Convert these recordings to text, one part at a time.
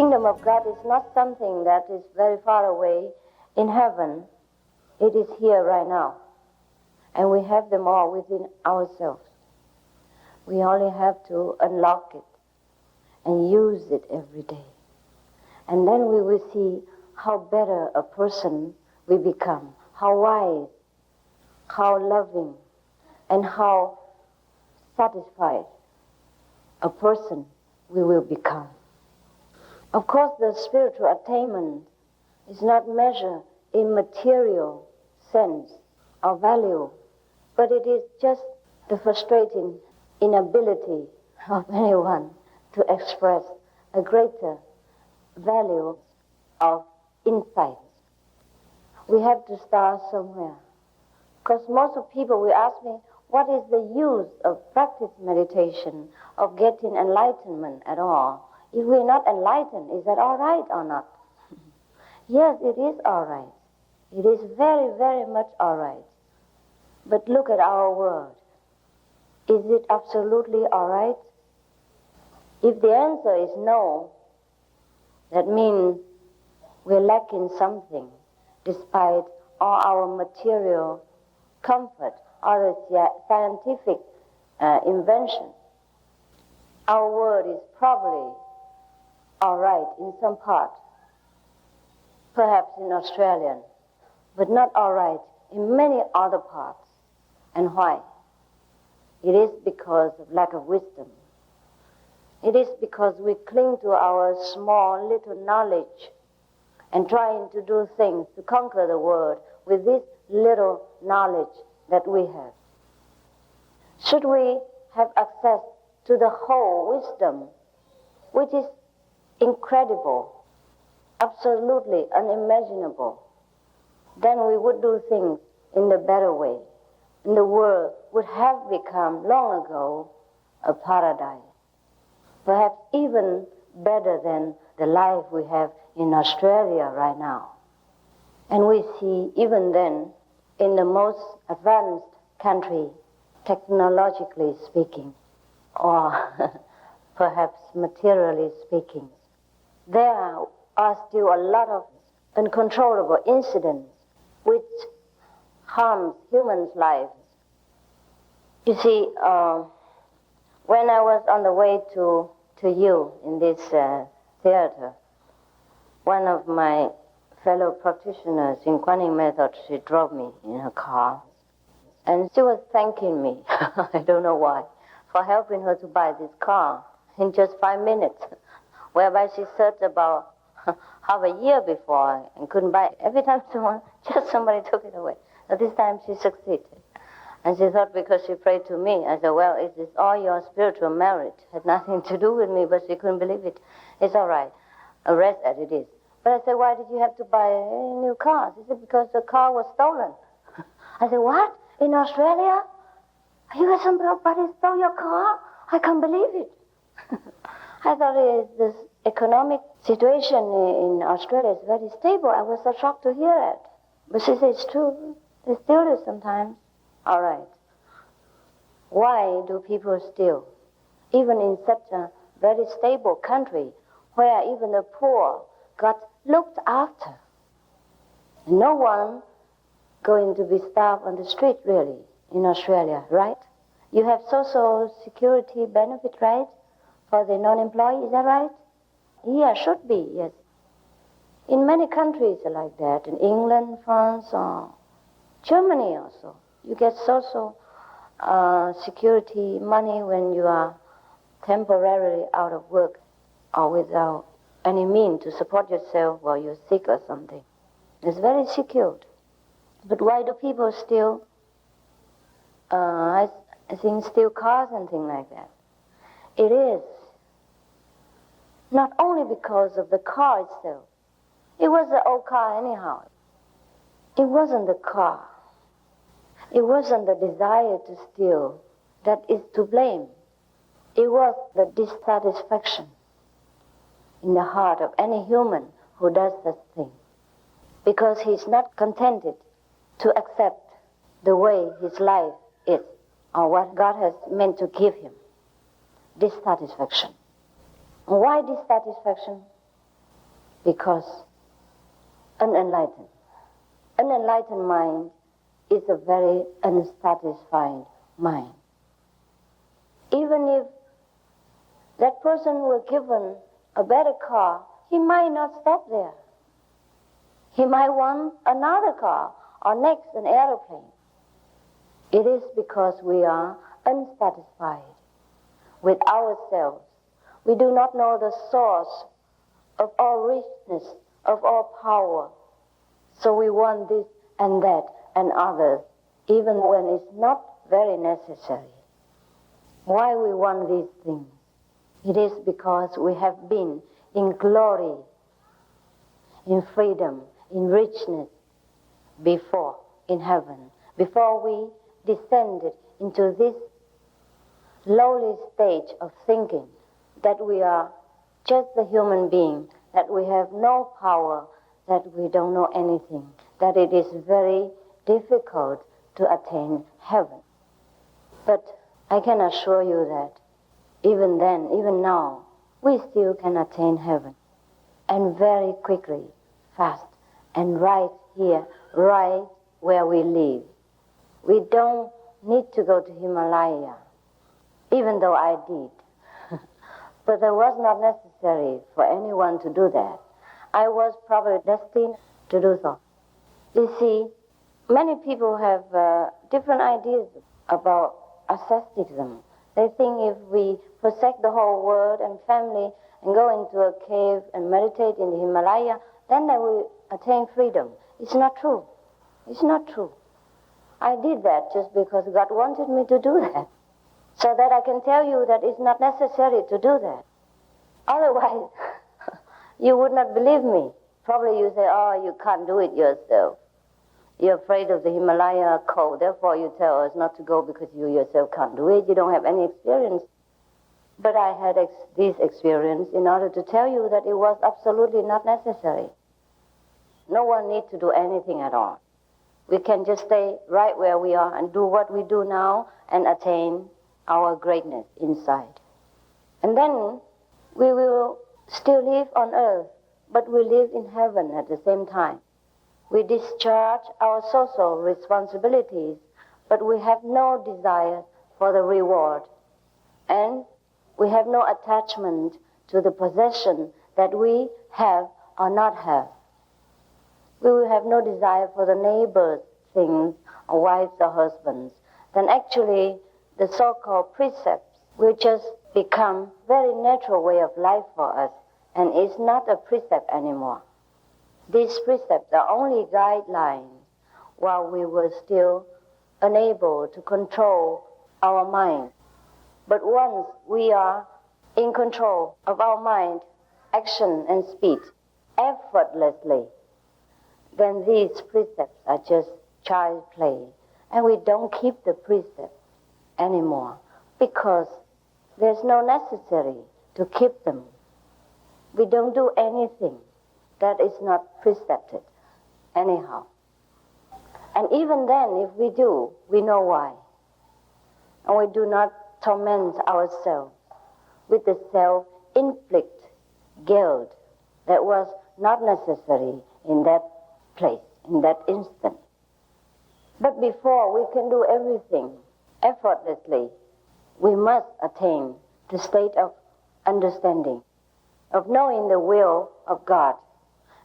kingdom of God is not something that is very far away in heaven. It is here right now. And we have them all within ourselves. We only have to unlock it and use it every day. And then we will see how better a person we become, how wise, how loving, and how satisfied a person we will become. Of course, the spiritual attainment is not measured in material sense or value, but it is just the frustrating inability of anyone to express a greater value of insight. We have to start somewhere. Because most of people will ask me, what is the use of practice meditation, of getting enlightenment at all? If we're not enlightened, is that all right or not? Yes, it is all right. It is very, very much all right. But look at our world. Is it absolutely all right? If the answer is no, that means we're lacking something despite all our material comfort or the scientific invention. Our world is probably all right in some part, perhaps in Australia, but not all right in many other parts. And why? It is because of lack of wisdom. It is because we cling to our small little knowledge and trying to do things to conquer the world with this little knowledge that we have. Should we have access to the whole wisdom, which is incredible, absolutely unimaginable, then we would do things in the better way. And the world would have become long ago a paradise. Perhaps even better than the life we have in Australia right now. And we see even then, in the most advanced country, technologically speaking, or perhaps materially speaking, there are still a lot of uncontrollable incidents which harms humans' lives. You see, when I was on the way to you in this theater, one of my fellow practitioners in Kuan method, she drove me in her car. And she was thanking me, I don't know why, for helping her to buy this car in just 5 minutes, whereby she searched about half a year before and couldn't buy it. Every time somebody took it away. So this time she succeeded. And she thought because she prayed to me, I said, well, it is all your spiritual merit. It had nothing to do with me, but she couldn't believe it. It's all right. Rest as it is. But I said, why did you have to buy a new car? She said, because the car was stolen. I said, what? In Australia? You got somebody stole your car? I can't believe it. I thought this economic situation in Australia is very stable. I was so shocked to hear it. But she said, it's true. They steal it sometimes. All right. Why do people steal? Even in such a very stable country where even the poor got looked after. No one going to be starved on the street, really, in Australia, right? You have social security benefit, right, for the non-employee, is that right? Yeah, should be, yes. In many countries like that, in England, France, or Germany also, you get social security money when you are temporarily out of work or without any means to support yourself while you're sick or something. It's very secured. But why do people steal, I think, steal cars and things like that? It is not only because of the car itself. It was an old car anyhow. It wasn't the car. It wasn't the desire to steal that is to blame. It was the dissatisfaction in the heart of any human who does that thing. Because he's not contented to accept the way his life is or what God has meant to give him. Dissatisfaction. Why dissatisfaction? because unenlightened mind is a very unsatisfied mind. Even if that person were given a better car, he might not stop there. He might want another car, or next an aeroplane. It is because we are unsatisfied with ourselves. We do not know the source of all richness, of all power. So we want this and that and others, even when it's not very necessary. Why we want these things? It is because we have been in glory, in freedom, in richness before, in heaven, before we descended into this lowly stage of thinking that we are just a human being, that we have no power, that we don't know anything, that it is very difficult to attain heaven. But I can assure you that even then, even now, we still can attain heaven. And very quickly, fast, and right here, right where we live. We don't need to go to Himalaya, even though I did. But it was not necessary for anyone to do that. I was probably destined to do so. You see, many people have different ideas about asceticism. They think if we forsake the whole world and family and go into a cave and meditate in the Himalaya, then they will attain freedom. It's not true. It's not true. I did that just because God wanted me to do that. So that I can tell you that it's not necessary to do that. Otherwise, you would not believe me. Probably you say, oh, you can't do it yourself. You're afraid of the Himalaya cold, therefore you tell us not to go because you yourself can't do it. You don't have any experience. But I had this experience in order to tell you that it was absolutely not necessary. No one needs to do anything at all. We can just stay right where we are and do what we do now and attain our greatness inside. And then we will still live on earth, but we live in heaven at the same time. We discharge our social responsibilities, but we have no desire for the reward. And we have no attachment to the possession that we have or not have. We will have no desire for the neighbor's things, or wives or husbands. Then actually the so-called precepts will just become very natural way of life for us, and it's not a precept anymore. These precepts are only guidelines while we were still unable to control our mind. But once we are in control of our mind, action and speech effortlessly, then these precepts are just child play. And we don't keep the precepts anymore because there's no necessity to keep them. We don't do anything that is not precepted anyhow. And even then, if we do, we know why. And we do not torment ourselves with the self-inflict guilt that was not necessary in that place, in that instant. But before we can do everything effortlessly, we must attain the state of understanding, of knowing the will of God,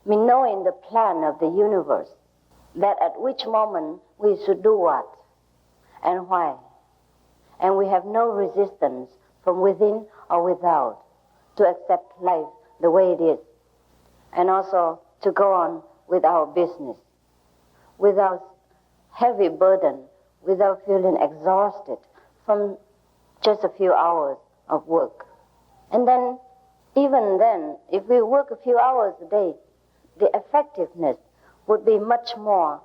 knowing the plan of the universe, that at which moment we should do what and why. And we have no resistance from within or without to accept life the way it is, and also to go on with our business without heavy burden, without feeling exhausted from just a few hours of work. And then, even then, if we work a few hours a day, the effectiveness would be much more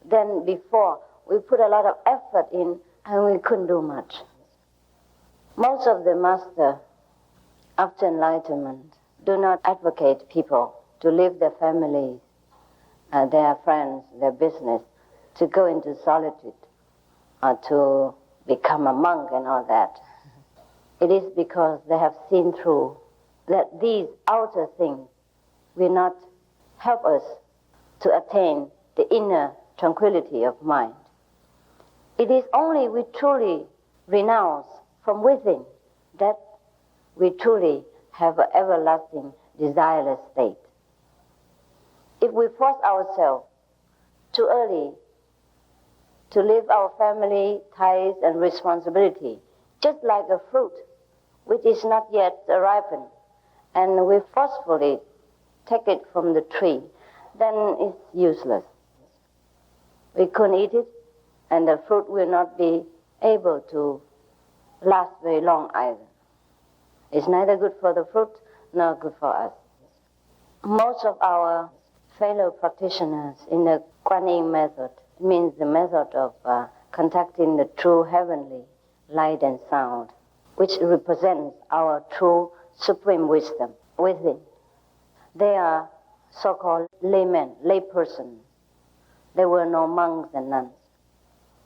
than before. We put a lot of effort in and we couldn't do much. Most of the masters after enlightenment do not advocate people to leave their families, their friends, their business, to go into solitude or to become a monk and all that. It is because they have seen through that these outer things will not help us to attain the inner tranquility of mind. It is only we truly renounce from within that we truly have an everlasting desireless state. If we force ourselves too early to leave our family ties and responsibility, just like a fruit which is not yet ripened, and we forcefully take it from the tree, then it's useless. We couldn't eat it, and the fruit will not be able to last very long either. It's neither good for the fruit nor good for us. Most of our fellow practitioners in the Kuan Yin method, means the method of contacting the true heavenly light and sound, which represents our true supreme wisdom within. They are so-called laymen, laypersons. There were no monks and nuns.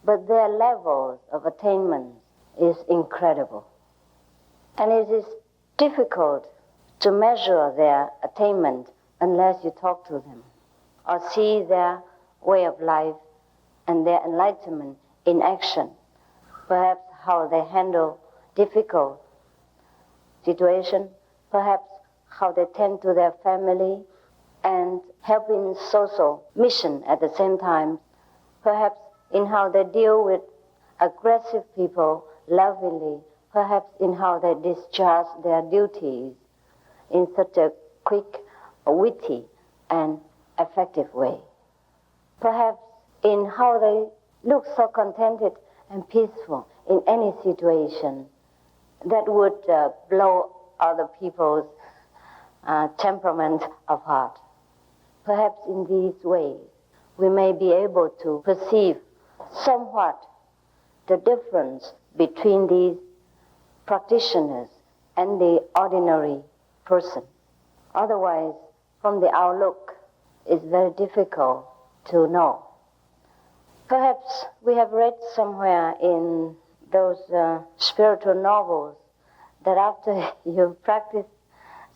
But their levels of attainment is incredible. And it is difficult to measure their attainment unless you talk to them or see their way of life and their enlightenment in action. Perhaps how they handle difficult situations, perhaps how they tend to their family and help in social mission at the same time, perhaps in how they deal with aggressive people lovingly, perhaps in how they discharge their duties in such a quick, witty, and effective way. Perhaps in how they look so contented and peaceful in any situation that would blow other people's temperament apart. Perhaps in these ways we may be able to perceive somewhat the difference between these practitioners and the ordinary person. Otherwise, from the outlook, it's very difficult to know. Perhaps we have read somewhere in those spiritual novels that after you practice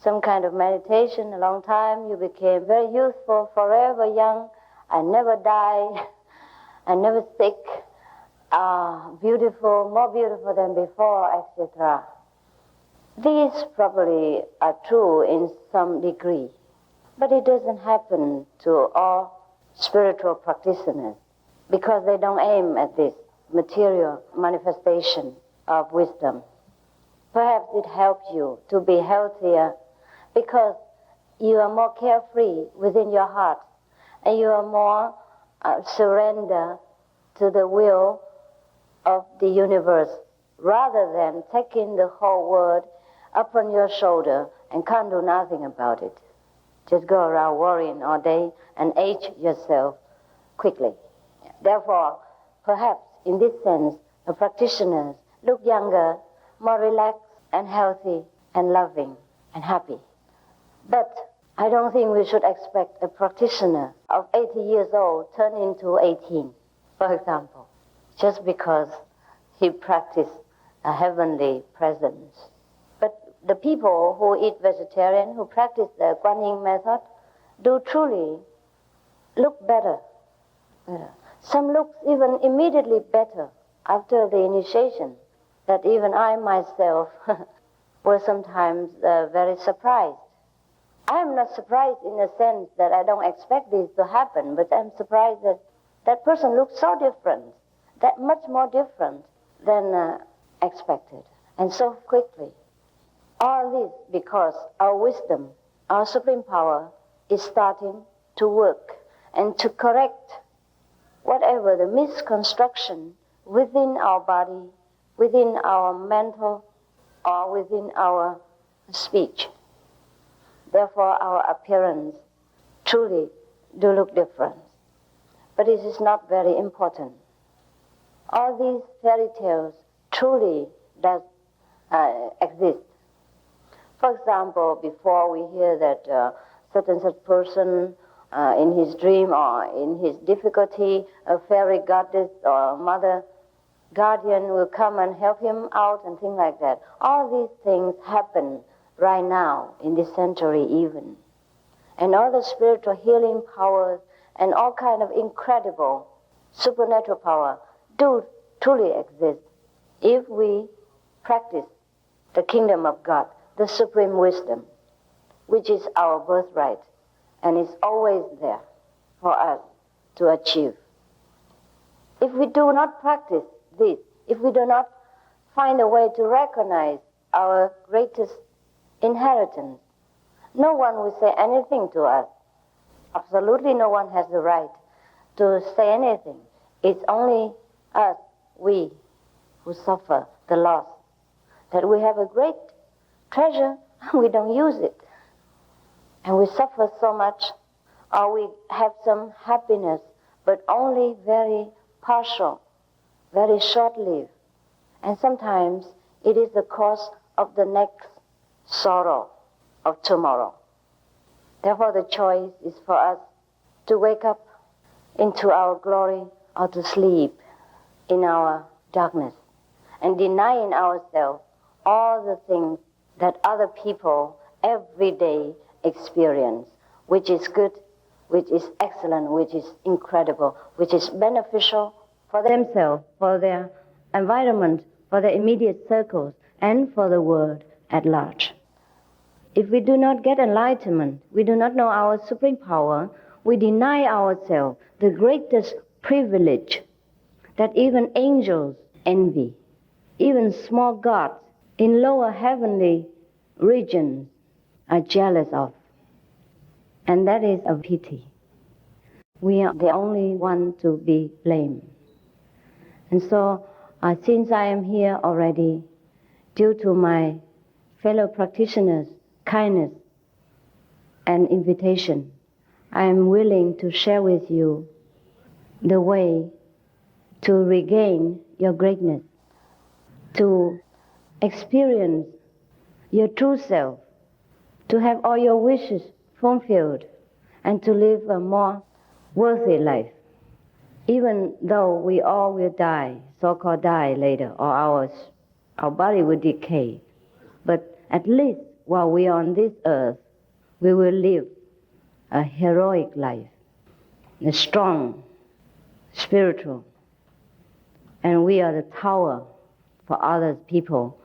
some kind of meditation a long time, you became very youthful, forever young, and never die, and never sick, beautiful, more beautiful than before, etc. These probably are true in some degree, but it doesn't happen to all spiritual practitioners because they don't aim at this material manifestation of wisdom. Perhaps it helps you to be healthier because you are more carefree within your heart and you are more surrender to the will of the universe rather than taking the whole world upon your shoulder and can't do nothing about it. Just go around worrying all day and age yourself quickly. Therefore, perhaps in this sense, the practitioners look younger, more relaxed and healthy and loving and happy. But I don't think we should expect a practitioner of 80 years old turn into 18, for example, just because he practiced a heavenly presence. But the people who eat vegetarian, who practice the Kuan Yin method, do truly look better. Some look even immediately better after the initiation, that even I myself was sometimes very surprised. I am not surprised in the sense that I don't expect this to happen, but I'm surprised that that person looks so different, that much more different than expected, and so quickly. All this because our wisdom, our supreme power, is starting to work and to correct whatever the misconstruction within our body, within our mental, or within our speech. Therefore, our appearance truly do look different. But it is not very important. All these fairy tales truly does exist. For example, before we hear that such and such person in his dream or in his difficulty, a fairy goddess or mother guardian will come and help him out and things like that. All these things happen right now, in this century even. and all the spiritual healing powers and all kind of incredible supernatural power do truly exist if we practice the kingdom of God, the supreme wisdom, which is our birthright and is always there for us to achieve. If we do not practice this, if we do not find a way to recognize our greatest inheritance, no one will say anything to us. Absolutely no one has the right to say anything. It's only us, we, who suffer the loss. That we have a great treasure, we don't use it. And we suffer so much, or we have some happiness, but only very partial, very short-lived. And sometimes it is the cause of the next sorrow of tomorrow. Therefore the choice is for us to wake up into our glory or to sleep in our darkness and denying ourselves all the things that other people every day experience, which is good, which is excellent, which is incredible, which is beneficial for themselves, for their environment, for their immediate circles, and for the world at large. If we do not get enlightenment, we do not know our supreme power, we deny ourselves the greatest privilege that even angels envy, even small gods in lower heavenly regions are jealous of. And that is a pity. We are the only one to be blamed. And so, since I am here already, due to my fellow practitioners' kindness and invitation, I am willing to share with you the way to regain your greatness, to experience your true self, to have all your wishes fulfilled, and to live a more worthy life. Even though we all will die, so-called die later, or our body will decay, but at least while we are on this earth, we will live a heroic life, a strong, spiritual, and we are the tower for other people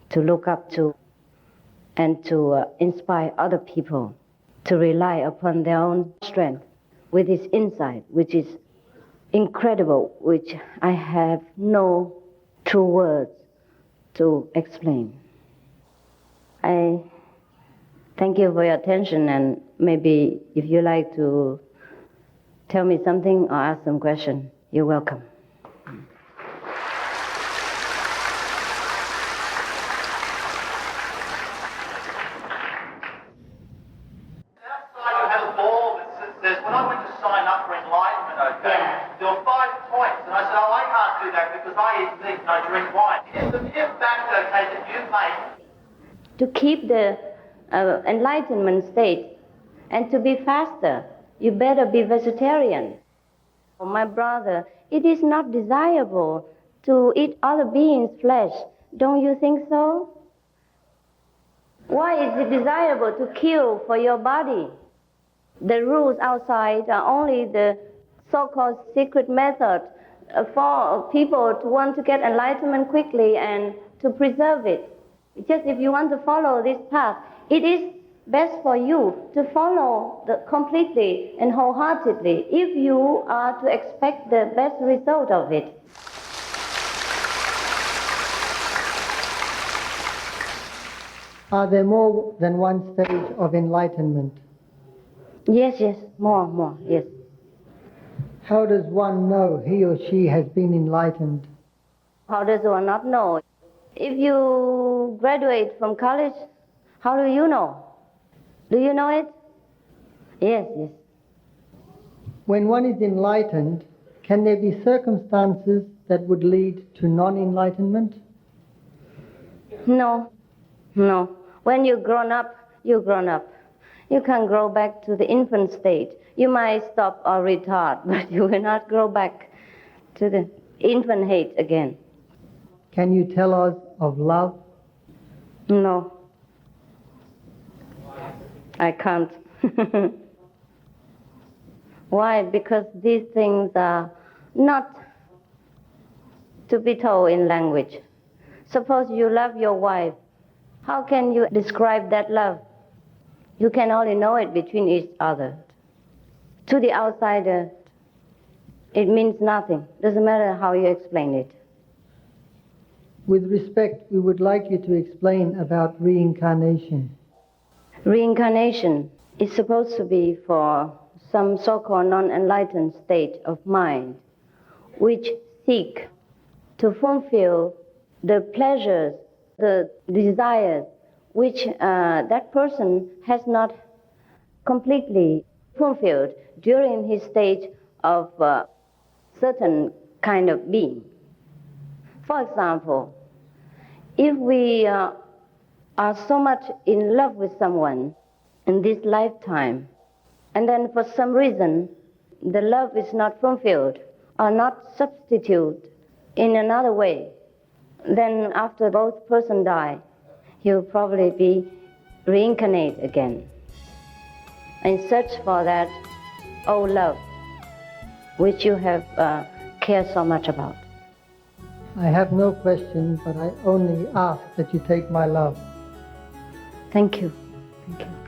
to look up to and to inspire other people to rely upon their own strength with this insight, which is incredible, which I have no true words to explain. I thank you for your attention, and maybe if you like to tell me something or ask some question, you're welcome. To keep the enlightenment state and to be faster, you better be vegetarian. Oh, my brother, it is not desirable to eat other beings' flesh. Don't you think so? Why is it desirable to kill for your body? The rules outside are only the so-called secret method for people to want to get enlightenment quickly and to preserve it. Just if you want to follow this path, it is best for you to follow completely and wholeheartedly if you are to expect the best result of it. Are there more than one stage of enlightenment? Yes, more, yes. How does one know he or she has been enlightened? How does one not know? If you graduate from college, how do you know? Do you know it? Yes. When one is enlightened, can there be circumstances that would lead to non-enlightenment? No. When you're grown up, you're grown up. You can grow back to the infant state. You might stop or retard, but you will not grow back to the infant hate again. Can you tell us of love? No. I can't. Why? Because these things are not to be told in language. Suppose you love your wife. How can you describe that love? You can only know it between each other. To the outsider, it means nothing. Doesn't matter how you explain it. With respect, we would like you to explain about reincarnation. Reincarnation is supposed to be for some so-called non-enlightened state of mind which seek to fulfill the pleasures, the desires which that person has not completely fulfilled during his state of certain kind of being. For example, if we are so much in love with someone in this lifetime, and then for some reason the love is not fulfilled or not substituted in another way, then after both person die, he will probably be reincarnate again and search for that old love which you have cared so much about. I have no question, but I only ask that you take my love. Thank you. Thank you.